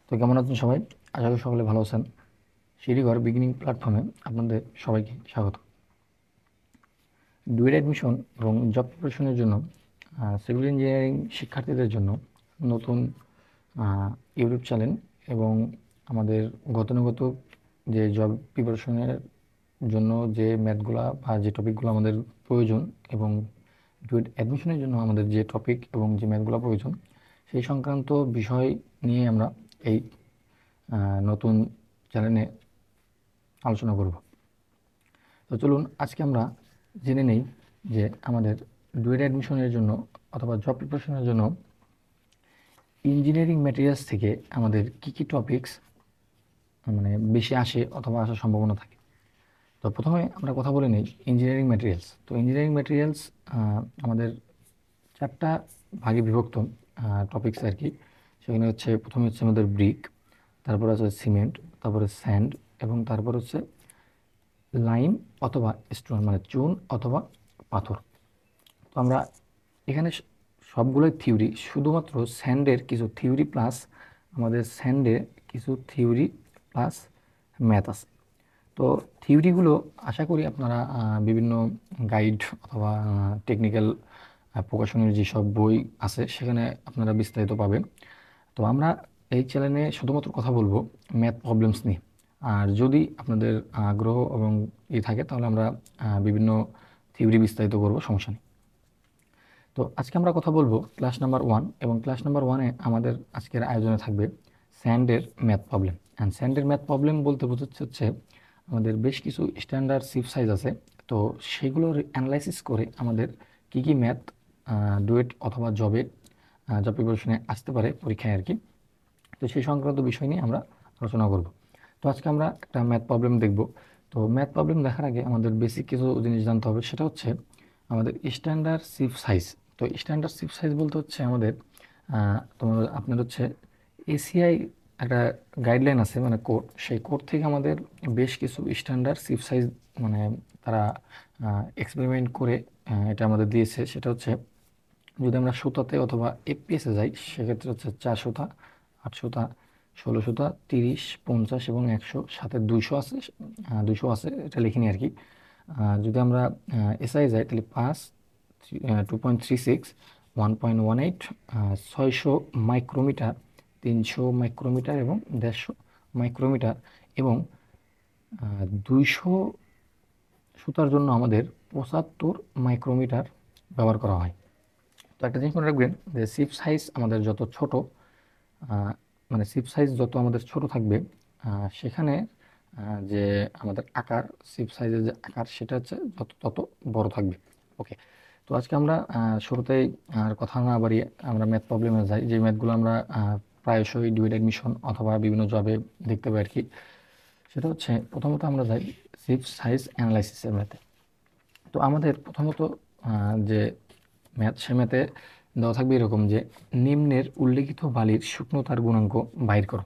তো কেমন আছেন সবাই? আশা করি সকলে ভালো আছেন। সিঁড়িঘর বিগিনিং প্ল্যাটফর্মে আপনাদের সবাইকে স্বাগত। ডুয়েট অ্যাডমিশন এবং জব প্রিপারেশনের জন্য সিভিল ইঞ্জিনিয়ারিং শিক্ষার্থীদের জন্য নতুন ইউটিউব চ্যানেল এবং আমাদের গতানুগতিক যে জব প্রিপারেশনের জন্য যে ম্যাথগুলা বা যে টপিকগুলো আমাদের প্রয়োজন এবং ডুয়েট অ্যাডমিশনের জন্য আমাদের যে টপিক এবং যে ম্যাথগুলো প্রয়োজন সেই সংক্রান্ত বিষয় নিয়ে আমরা এই নতুন চ্যানেলে আলোচনা করব। তো চলুন আজকে আমরা জেনে নেই যে আমাদের ডুয়েট অ্যাডমিশনের জন্য অথবা জব প্রিপারেশনের জন্য ইঞ্জিনিয়ারিং ম্যাটেরিয়ালস থেকে আমাদের কী কী টপিকস মানে বেশি আসে অথবা আসার সম্ভাবনা থাকে। তো প্রথমে আমরা কথা বলে নিই ইঞ্জিনিয়ারিং ম্যাটেরিয়ালস। তো ইঞ্জিনিয়ারিং ম্যাটেরিয়ালস আমাদের 4টা ভাগে বিভক্ত টপিকস আর কি। সেখানে হচ্ছে প্রথমে হচ্ছে আমাদের ব্রিক, তারপর আছে সিমেন্ট, তারপরে স্যান্ড এবং তারপর হচ্ছে লাইম অথবা স্টোন মানে চুন অথবা পাথর। তো আমরা এখানে সবগুলোই থিওরি, শুধুমাত্র স্যান্ডের কিছু থিওরি প্লাস আমাদের স্যান্ডে কিছু থিওরি প্লাস ম্যাথ আছে। তো থিওরিগুলো আশা করি আপনারা বিভিন্ন গাইড অথবা টেকনিক্যাল প্রকাশনের যেসব বই আছে সেখানে আপনারা বিস্তারিত পাবেন। তো আমরা এই চ্যানেলে শুধুমাত্র কথা বলবো ম্যাথ প্রবলেমস নিয়ে। আর যদি আপনাদের আগ্রহ এবং থাকে তাহলে আমরা বিভিন্ন থিওরি বিস্তারিত করব, সমস্যা নেই। তো আজকে আমরা কথা বলবো ক্লাস নাম্বার 1 এবং ক্লাস নাম্বার 1-এ আমাদের আজকের আয়োজনে থাকবে স্যান্ডের ম্যাথ প্রবলেম। অ্যান্ড স্যান্ডের ম্যাথ প্রবলেম বলতে বোঝাচ্ছে হচ্ছে আমাদের বেশ কিছু স্ট্যান্ডার্ড শিপ সাইজ আছে। তো সেগুলোর অ্যানালাইসিস করে আমাদের কী কী ম্যাথ ডুয়েট অথবা জব প্রিপারেশনে আসতে পারে পরীক্ষায় আর কি। তো সেই সংক্রান্ত বিষয় নিয়ে আমরা আলোচনা করব। তো আজকে আমরা একটা ম্যাথ প্রবলেম দেখব। তো ম্যাথ প্রবলেম দেখার আগে আমাদের বেসিক কিছু জিনিস জানতে হবে, সেটা হচ্ছে আমাদের স্ট্যান্ডার্ড শিপ সাইজ। তো স্ট্যান্ডার্ড শিপ সাইজ বলতে হচ্ছে আমাদের তোমার আপনার হচ্ছে এসিআই একটা গাইডলাইন আছে মানে কোড, সেই কোড থেকে আমাদের বেশ কিছু স্ট্যান্ডার্ড শিপ সাইজ মানে তারা এক্সপেরিমেন্ট করে এটা আমাদের দিয়েছে। সেটা হচ্ছে যদি আমরা সুতাতে অথবা এফপিএসে যাই সেক্ষেত্রে হচ্ছে 4 সুতা, 8 সুতা, 16 সুতা, 30, 50 এবং 100, সাথে 200 আছে। 200 আছে, এটা লিখিনি আর কি। যদি আমরা এসআই যাই তাহলে 5, 2.36, 1.18, 600 মাইক্রোমিটার, 300 মাইক্রোমিটার এবং 150 মাইক্রোমিটার এবং 200 সুতার জন্য আমাদের 75 মাইক্রোমিটার ব্যবহার করা হয়। তো একটা জিনিস মনে রাখবেন যে শিপ সাইজ আমাদের যত ছোট মানে শিপ সাইজ যত আমাদের ছোট থাকবে সেখানে যে আমাদের আকার, শিপ সাইজের যে আকার সেটা হচ্ছে তত বড় থাকবে। ওকে, তো আজকে আমরা শুরুতেই আর কথা না বাড়িয়ে আমরা ম্যাথ প্রবলেমে যাই, যে ম্যাথগুলো আমরা প্রায়শই ডুয়েট অ্যাডমিশন অথবা বিভিন্ন জবে দেখতে পাই আর কি। সেটা হচ্ছে প্রথমত আমরা যাই শিপ সাইজ অ্যানালাইসিসের ম্যাথে। তো আমাদের প্রথমত যে ম্যাথ, সে ম্যাথে দেওয়া থাকবে এরকম যে নিম্নের উল্লেখিত বালির শুকনোতার গুণাঙ্ক বাইর করো।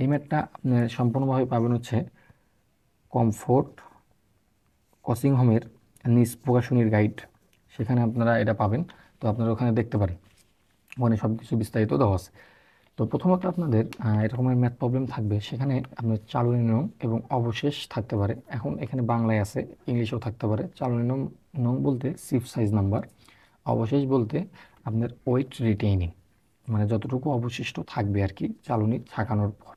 এই ম্যাথটা আপনি সম্পূর্ণভাবে পাবেন হচ্ছে কমফোর্ট কসিং হোমের নিজ প্রকাশনীর গাইড, সেখানে আপনারা এটা পাবেন। তো আপনারা ওখানে দেখতে পারেন, ওখানে সব কিছু বিস্তারিত দেওয়া আছে। তো প্রথমত আপনাদের এরকমের ম্যাথ প্রবলেম থাকবে, সেখানে আপনার চালনী নং এবং অবশেষ থাকতে পারে। এখন এখানে বাংলায় আছে, ইংলিশেও থাকতে পারে। চালনী নং বলতে শিপ সাইজ নাম্বার, অবশেষ বলতে আপনার ওয়েট রিটেইনিং মানে যতটুকু অবশিষ্ট থাকবে আর কি চালনী ছাকানোর পর।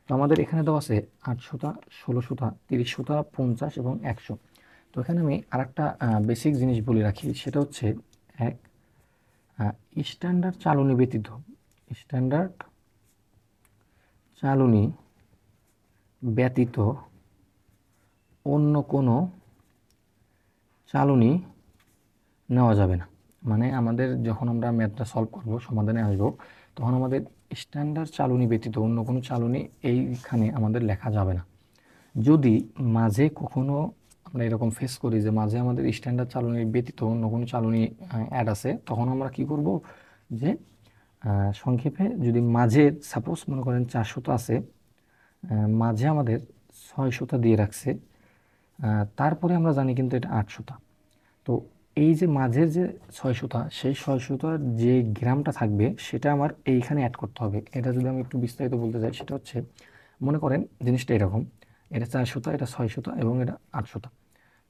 তো আমাদের এখানে দেওয়া আছে 8 সুতা, 16 সুতা, 30 সুতা, 50 এবং 100। তো এখানে আমি আরেকটা বেসিক জিনিস বলে রাখি, সেটা হচ্ছে এক স্ট্যান্ডার্ড চালনী ব্যতীত, স্ট্যান্ডার্ড চালনী ব্যতীত অন্য কোনো চালনী নেওয়া যাবে না। মানে আমাদের যখন আমরা ম্যাথটা সলভ করব, সমাধানে আসব, তখন আমাদের স্ট্যান্ডার্ড চালনী ব্যতীত অন্য কোনো চালনী এইখানে আমাদের লেখা যাবে না। যদি মাঝে কখনো আমরা এরকম ফেস করি যে মাঝে আমাদের স্ট্যান্ডার্ড চালনী ব্যতীত অন্য কোনো চালনী অ্যাড আছে, তখন আমরা কি করব যে সংক্ষেপে যদি মাঝে সাপোজ মনে করেন 4 সুতা আছে, মাঝে আমাদের 6 সুতা দিয়ে রাখছে, তারপরে আমরা জানি কিন্তু এটা 8 সুতা। তো এই যে মাঝের যে 600টা, সেই 600টার যে গ্রামটা থাকবে সেটা আমার এইখানে অ্যাড করতে হবে। এটা যদি আমি একটু বিস্তারিত বলতে চাই, সেটা হচ্ছে মনে করেন জিনিসটা এরকম, এটা 400টা, এটা 600টা এবং এটা 800টা।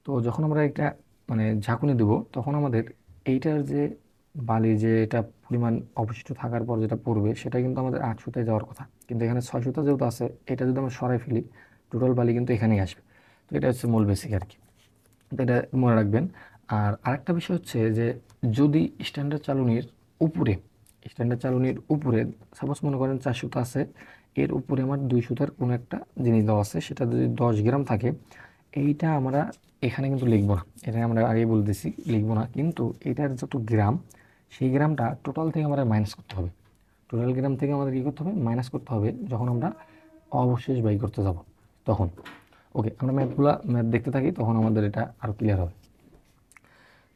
তো যখন আমরা এটা মানে ঝাঁকুনি দেব, তখন আমাদের এইটার যে বালি যে এটা পরিমাণ অবশিষ্ট থাকার পর যেটা পড়বে, সেটা কিন্তু আমাদের 800টায় যাওয়ার কথা, কিন্তু এখানে 600টা যেহেতু আছে, এটা যদি আমরা সরাই ফেলি, টোটাল বালি কিন্তু এখানেই আসবে। তো এটা হচ্ছে মূল বেসিক আর কি, তো এটা মনে রাখবেন। আর আরেকটা বিষয় হচ্ছে যে যদি স্ট্যান্ডার্ড চালনির উপরে সাপোজ মনে করেন 400টা আছে, এর উপরে আমার 200টার কোনো একটা জিনিস দেওয়া আছে, সেটা যদি 10 গ্রাম থাকে, এইটা আমরা এখানে কিন্তু লিখবো না, এটা আমরা আগেই বলতেছি লিখবো না, কিন্তু এটার যত গ্রাম, সেই গ্রামটা টোটাল থেকে আমরা মাইনাস করতে হবে। টোটাল গ্রাম থেকে আমাদের কী করতে হবে, মাইনাস করতে হবে যখন আমরা অবশেষ বাই করতে যাব তখন। ওকে, আমরা ম্যাথ দেখতে থাকি, তখন আমাদের এটা আরও ক্লিয়ার হবে।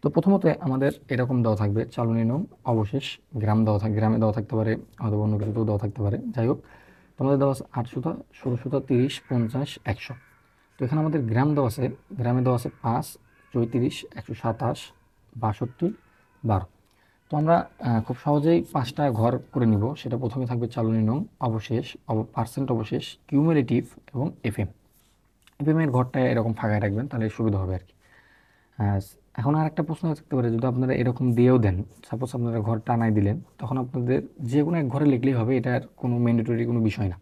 তো প্রথমত আমাদের এরকম দেওয়া থাকবে চালনী নং অবশেষ গ্রাম দেওয়া থাকবে, গ্রামে দেওয়া থাকতে পারে অথবা অন্য কিছুতেও দেওয়া থাকতে পারে, যাই হোক তোমাদের দেওয়া আছে 800টা, 1600টা, 30, 50, 100। তো এখানে আমাদের গ্রাম দেওয়া আছে, গ্রামে দেওয়া আছে 5, 34, 127, 62, 12। তো আমরা খুব সহজেই 5টা ঘর করে নিব। সেটা প্রথমে থাকবে চালনী নং অবশেষ, পার্সেন্ট অবশেষ, কিউমুলেটিভ এবং এফএম। এফএমের ঘরটা এরকম ফাঁকায় রাখবেন, তাহলে সুবিধা হবে আর কি। হ্যাঁ, এখন আর একটা প্রশ্ন থাকতে পারে, যদি আপনারা এরকম দিয়েও দেন, সাপোজ আপনারা ঘর টানাই দিলেন, তখন আপনাদের যে কোনো এক ঘরে লিখলেই হবে, এটার কোনো ম্যান্ডেটরি কোনো বিষয় না।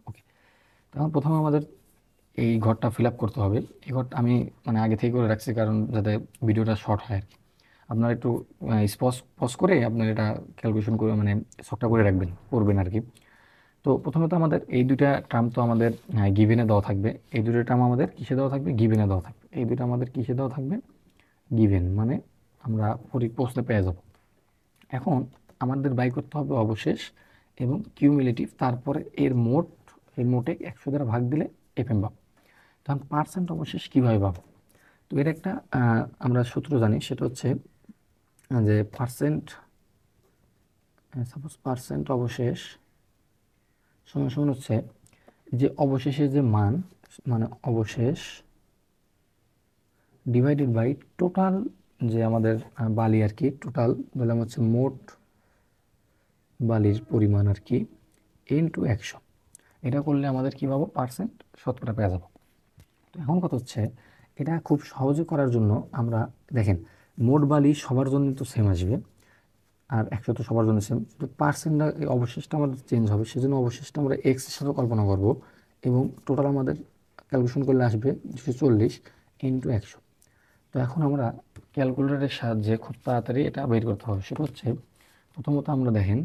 ওকে, তখন প্রথমে আমাদের এই ঘরটা ফিল আপ করতে হবে। এই ঘরটা আমি মানে আগে থেকে করে রাখছি, কারণ যাতে ভিডিওটা শর্ট হয় আর কি। আপনারা একটু পজ করে আপনার এটা ক্যালকুলেশন করে মানে শখটা করে রাখবেন, করবেন আর কি। তো প্রথমে তো আমাদের এই দুইটা টার্ম তো আমাদের গিভেনে দেওয়া থাকবে, এই দুটো টার্ম আমাদের কিসে দেওয়া থাকবে, গিভেনে দেওয়া থাকবে। এই দুটো আমাদের কিসে দেওয়া থাকবে, গিভেন, মানে আমরা প্রশ্নে পেয়ে যাব। এখন আমাদের বাই করতে হবে অবশেষ এবং কিউমুলেটিভ, তারপরে এর মোট, এই মোটে 100 দ্বারা ভাগ দিলে এফএম পাবো। তখন পার্সেন্ট অবশেষ কীভাবে পাবো, তো এর একটা আমরা সূত্র জানি, সেটা হচ্ছে যে সাপোজ পার্সেন্ট অবশেষ সমান সমান হচ্ছে যে অবশেষের যে মান, মানে অবশেষ ডিভাইডেড বাই টোটাল যে আমাদের বালি আর কি, টোটাল বললাম হচ্ছে মোট বালির পরিমাণ আর কি, ইনটু 100। এটা করলে আমাদের কী পাবো, পার্সেন্ট, শতকরা পেয়ে যাবো। তো এখন কথা হচ্ছে, এটা খুব সহজে করার জন্য আমরা দেখেন, মোট বালি সবার জন্য তো সেম আসবে, আর 100 তো সবার জন্য সেম, তো পার্সেন্টটা অবশেষটা আমাদের চেঞ্জ হবে, সেজন্য অবশেষটা আমরা এক্স এর সাথে কল্পনা করব, এবং টোটাল আমাদের ক্যালকুলেশন করলে আসবে 240 ইন্টু 100। তো এখন আমরা ক্যালকুলেটরের সাহায্যে খুব তাড়াতাড়ি এটা বের করতে হবে। সেটা হচ্ছে প্রথমত আমরা দেখেন,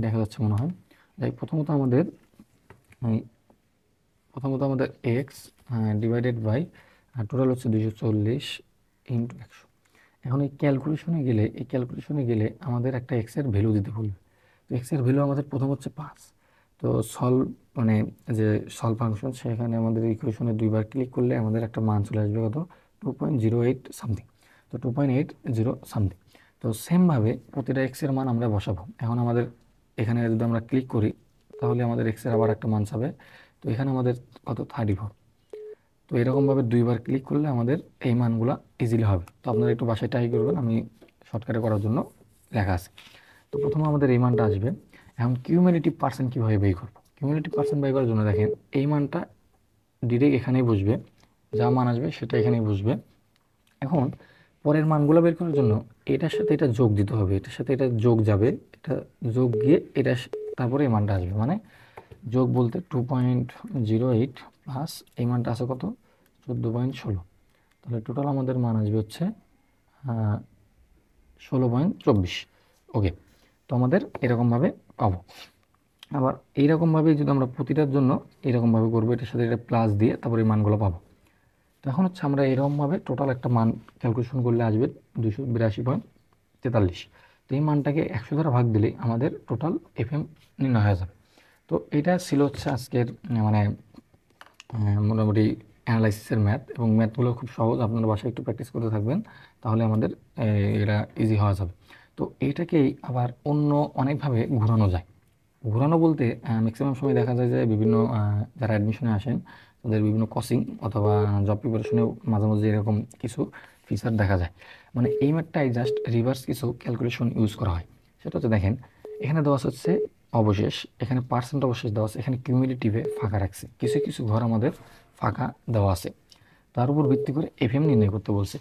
দেখা যাচ্ছে মনে হয়, যাই প্রথমত আমাদের এক্স ডিভাইডেড বাই টোটাল হচ্ছে 240 ইন্টু 100। এখন এই ক্যালকুলেশনে গেলে আমাদের একটা এক্সের ভ্যালু দিতে বলবে। তো এক্সের ভ্যালু আমাদের প্রথম হচ্ছে 5। তো মানে যে সলভ ফাংশন, সেখানে আমাদের ইকুয়েশনে দুইবার ক্লিক করলে আমাদের একটা মান চলে আসবে, কত, 2.08 সামথিং। তো 2.80 সামথিং। তো সেমভাবে প্রতিটা এক্সের মান আমরা বসাবো। এখন আমাদের এখানে যদি আমরা ক্লিক করি, তাহলে আমাদের এক্সের আবার একটা মান যাবে। তো এখানে আমাদের কত, 34। তো এরকমভাবে দুইবার ক্লিক করলে আমাদের এই মানগুলো ইজিলি হবে। তো আপনারা একটু বাসায় ট্রাই করবেন, আমি শর্টকাটে করার জন্য লেখা আছে। তো প্রথমে আমাদের এই মানটা আসবে। এখন কিউমুলেটিভ পার্সেন্ট কীভাবে বের করব, কিউমুলেটিভ পার্সেন্ট বের করার জন্য দেখেন, এই মানটা ডিরেক্ট এখানেই বসবে, যা মান আসবে সেটা এখানেই বসবে। এখন পরের মানগুলো বের করার জন্য এটার সাথে এটা যোগ দিতে হবে, এটার সাথে এটা যোগ যাবে, এটা যোগ গিয়ে এটা তারপরে এই মানটা আসবে, মানে যোগ বলতে 2.08 প্লাস এই মানটা আছে কত, 14.16। তাহলে টোটাল আমাদের মান আসবে হচ্ছে 16.24। ওকে, তো আমাদের এরকমভাবে পাবো। আবার এইরকমভাবে যদি আমরা প্রতিটার জন্য এরকমভাবে করবো, এটার সাথে এটা প্লাস দিয়ে তারপরে এই মানগুলো পাবো। তো এখন হচ্ছে আমরা এরকমভাবে টোটাল একটা মান ক্যালকুলেশন করলে আসবে 282.43। তো এই মানটাকে 100 দ্বারা ভাগ দিলেই আমাদের টোটাল এফএম নির্ণয় হয়ে যাবে। তো এটা ছিল হচ্ছে আজকের মানে মোটামুটি অ্যানালাইসিসের ম্যাথ, এবং ম্যাথগুলো খুব সহজ, আপনারা বাসায় একটু প্র্যাকটিস করতে থাকবেন, তাহলে আমাদের এটা ইজি হওয়া যাবে। তো এইটাকেই আবার অন্য অনেকভাবে ঘোরানো যায়। ঘোরানো বলতে ম্যাক্সিমাম সময় দেখা যায় যে বিভিন্ন যারা অ্যাডমিশনে আসেন তাদের বিভিন্ন কোচিং অথবা জব প্রিপারেশনেও মাঝে মাঝে এরকম কিছু ফিচার দেখা যায়। মানে এই ম্যাথটাই জাস্ট রিভার্স কিছু ক্যালকুলেশন ইউজ করা হয়। সেটা হচ্ছে দেখেন, এখানে দেওয়া হচ্ছে অবশেষ, এখানে পার্সেন্ট অবশেষ দেওয়া আছে, এখানে কিউমুলেটিভে ফাঁকা রাখছে, কিছু কিছু ঘর আমাদের ফাঁকা দেওয়া আছে, তার উপর ভিত্তি করে এফএম নির্ণয় করতে বলছে।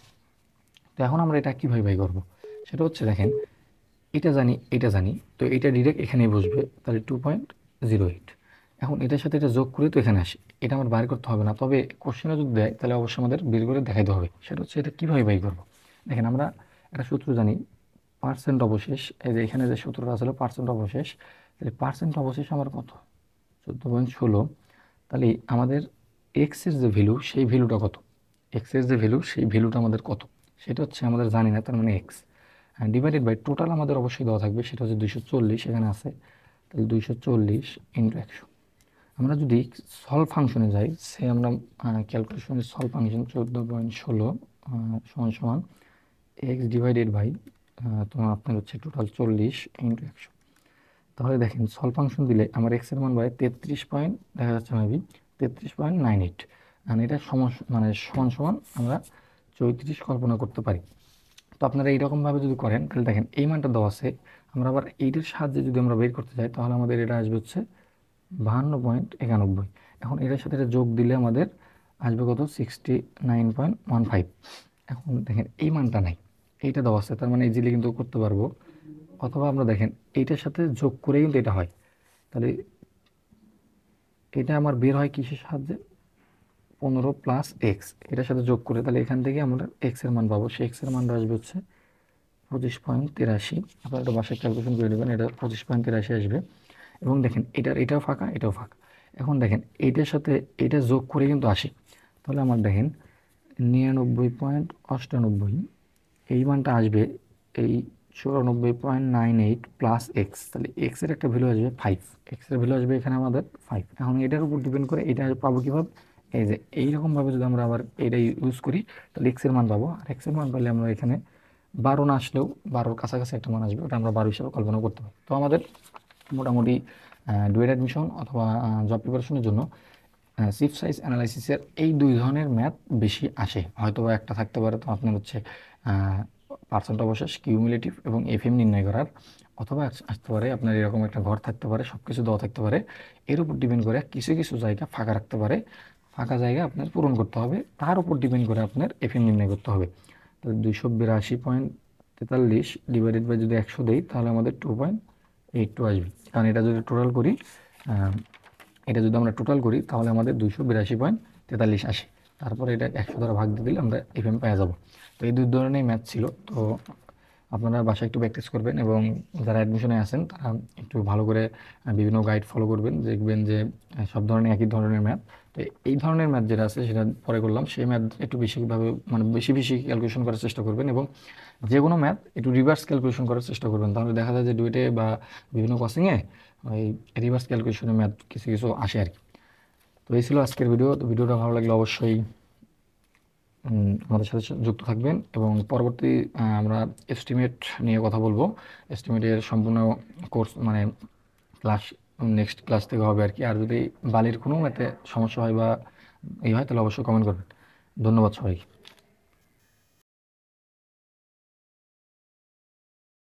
তো এখন আমরা এটা কীভাবে বাই করবো, সেটা হচ্ছে দেখেন, এটা জানি এটা জানি, তো এটা ডিরেক্ট এখানেই বসবে, তাহলে 2.08। এখন এটার সাথে এটা যোগ করে তো এখানে আসে, এটা আমার বাইর করতে হবে না, তবে কোশ্চেনে যদি দেয় তাহলে অবশ্যই আমাদের বের করে দেখাইতে হবে। সেটা হচ্ছে এটা কীভাবে বাই করবো। দেখেন আমরা একটা সূত্র জানি, পার্সেন্ট অবশেষ, এই যে এখানে যে সূত্রটা আসলে পার্সেন্ট অবশেষ, তাহলে পার্সেন্ট অবশেষ আমার কত, 14.16। তাহলে আমাদের এক্সের যে ভ্যালু সেই ভ্যালুটা কত, এক্সের যে ভ্যালু সেই ভ্যালুটা আমাদের কত, সেটা হচ্ছে আমাদের জানি না, তার মানে এক্স ডিভাইডেড বাই টোটাল আমাদের অবশ্যই দেওয়া থাকবে, সেটা হচ্ছে 240 এখানে আছে, তাহলে 240 ইন্টু 100। আমরা যদি সলভ ফাংশনে যাই, সে আমরা ক্যালকুলেশনের সলভ ফাংশন 14.16 সমান সমান এক্স ডিভাইডেড বাই তোমার আপনার হচ্ছে টোটাল 40 ইন্টু 100। তাহলে দেখেন সলভ ফাংশন দিলে আমার এক্সের মান বাই 33 পয়েন্ট দেখা যাচ্ছে মেবি 33.98, আর এটা মানে সমান সমান আমরা 34 কল্পনা করতে পারি। তো আপনারা এইরকমভাবে যদি করেন তাহলে দেখেন এই মানটা দেওয়া আছে, আমরা আবার এইটার সাহায্যে যদি আমরা বের করতে চাই তাহলে আমাদের এটা আসবে হচ্ছে 52.91। এখন এটার সাথে এটা যোগ দিলে আমাদের আসবে কত, 69.15। এখন দেখেন এই মানটা নাই, এইটা দেওয়া আছে, তার মানে ইজিলি কিন্তু করতে পারবো। অথবা আমরা দেখেন এইটার সাথে যোগ করে কিন্তু এটা হয়, তাহলে এটা আমার বের হয় কিসের সাহায্যে, 15 প্লাস এক্স, এটার সাথে যোগ করে, তাহলে এখান থেকে আমরা এক্সের মান পাবো, সেই এক্সের মানটা আসবে হচ্ছে 25.83। আপনারা একটা বাসায় ক্যালকুলেশন করে নেবেন, এটা 25.83 আসবে। এবং দেখেন এটাও ফাঁকা এটাও ফাঁকা। এখন দেখেন এইটার সাথে এটা যোগ করে কিন্তু আসে, তাহলে আমার দেখেন 99.98 এই মানটা আসবে, এই 94.98 প্লাস এক্স, তাহলে এক্সের একটা ভ্যালু আসবে 5, এক্সের ভ্যালু আসবে এখানে আমাদের 5। এখন এটার উপর ডিপেন্ড করে এটা পাবো কীভাবে, এই যে এইরকমভাবে যদি আমরা আবার এটা ইউজ করি তাহলে এক্সের মান পাবো, আর এক্সের মান পাইলে আমরা এখানে 12 না আসলেও 12-র কাছাকাছি একটা মান আসবে, ওটা আমরা 12 হিসাবে কল্পনা করতে পারি। তো আমাদের মোটামুটি ডুয়েট অ্যাডমিশন অথবা জব প্রিপারেশনের জন্য শিফট সাইজ অ্যানালাইসিসের এই দুই ধরনের ম্যাথ বেশি আসে, হয়তো বা একটা থাকতে পারে তো আপনার হচ্ছে পার্সেন্ট অবশেষ কিউমুলেটিভ এবং এফএম নির্ণয় করার, অথবা আসতে পারে আপনার এরকম একটা ঘর থাকতে পারে, সব কিছু দেওয়া থাকতে পারে, এর উপর ডিপেন্ড করে কিছু কিছু জায়গা ফাঁকা রাখতে পারে, ফাঁকা জায়গা আপনার পূরণ করতে হবে, তার উপর ডিপেন্ড করে আপনার এফএম নির্ণয় করতে হবে। তো 282.43 ডিভাইডেড বাই যদি 100 দেই তাহলে আমাদের 2.82 আসবে। কারণ এটা যদি টোটাল করি, এটা যদি আমরা টোটাল করি তাহলে আমাদের 282.43 আসে, তারপরে এটা 100 দ্বারা ভাগ দিয়ে দিলে আমরা এফএম পেয়ে যাব। তো এই দুই ধরনের ম্যাথ ছিল। তো আপনারা বাসায় একটু প্র্যাকটিস করবেন এবং যারা অ্যাডমিশনে আছেন তারা একটু ভালো করে বিভিন্ন গাইড ফলো করবেন, দেখবেন যে সব ধরনের একই ধরনের ম্যাথ। তো এই ধরনের ম্যাথ যেটা আছে সেটা পরে করলাম, সেই ম্যাথ একটু বেশিভাবে মানে বেশি বেশি ক্যালকুলেশন করার চেষ্টা করবেন, এবং যে কোনো ম্যাথ একটু রিভার্স ক্যালকুলেশন করার চেষ্টা করবেন, তাহলে দেখা যায় যে ডুয়েটে বা বিভিন্ন কোচিংয়ে ওই রিভার্স ক্যালকুলেশনের ম্যাথ কিছু কিছু আসে আর কি। তো এই ছিল আজকের ভিডিও। তো ভিডিওটা ভালো লাগলে অবশ্যই আমাদের সাথে যুক্ত থাকবেন, এবং পরবর্তী আমরা এস্টিমেট নিয়ে কথা বলবো। এস্টিমেটের সম্পূর্ণ কোর্স মানে ক্লাস নেক্সট ক্লাস থেকে হবে আর কি। আর যদি বালির কোনো ম্যাথে সমস্যা হয় বা এই হয় তাহলে অবশ্যই কমেন্ট করবেন। ধন্যবাদ সবাইকে।